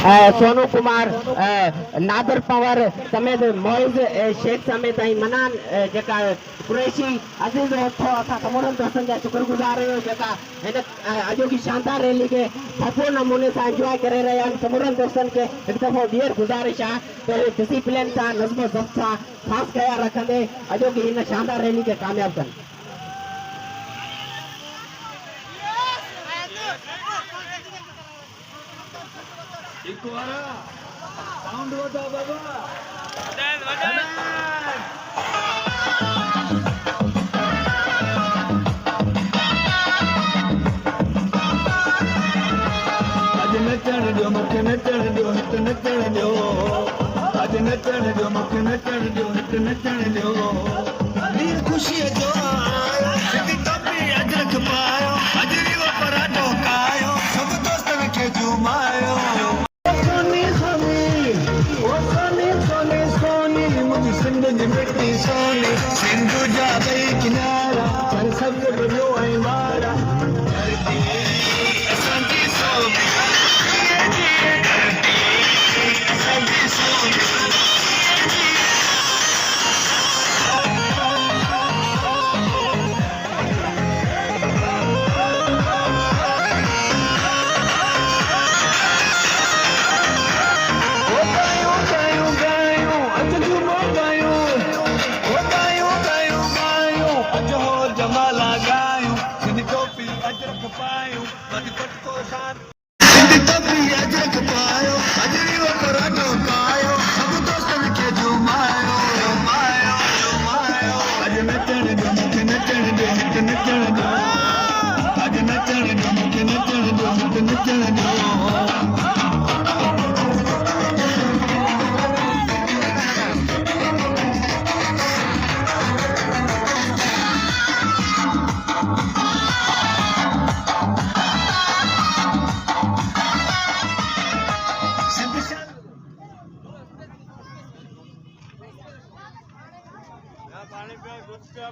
सोनू कुमार नादर पवार समेत मोइज शेख समेत मनान जेका कुरैशी अजीज थो असा तमाम दोस्तन जा शुक्रगुजार आहियूं जेका हिन अॼो की शानदार रैली के भरपूर नमूने सां एंजॉय करे रहिया आहिनि। तमाम दोस्तन के हिकु दफ़ो ॿीहर गुज़ारिश आहे त डिसिप्लिन सां नज़्म ज़ब्त सां ख़ासि ख्याल रखंदे अॼो की हिन शानदार रैली के कामयाब कनि। एक वारा साउंड वधा बाबा आज नचण दियो मूंखे नचण दियो हित नचण दियो आज नचण दियो मूंखे नचण दियो हित नचण दियो वीर ख़ुशीअ जो आयो सिंधी टोपी अजरक पायो अजरी वो पराठो खायो सभु दोस्तनि खे झुमायो सिंध मिट्टी सोनी सिंध जा ॿई किनारा पर सभु बनो ऐं मारा धरती असांजी सोनी धरती असांजी सोनी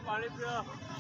पानी पियो